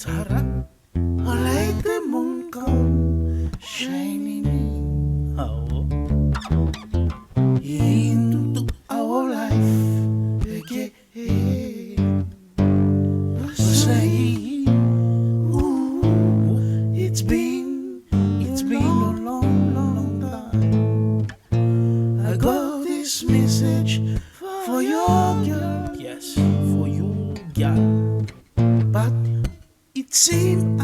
Sarap, like the moon come shining in. Oh. Into our life again. Say, ooh, it's been a long, long time. I got this message for your girl. Yes, for you, girl. But it seemed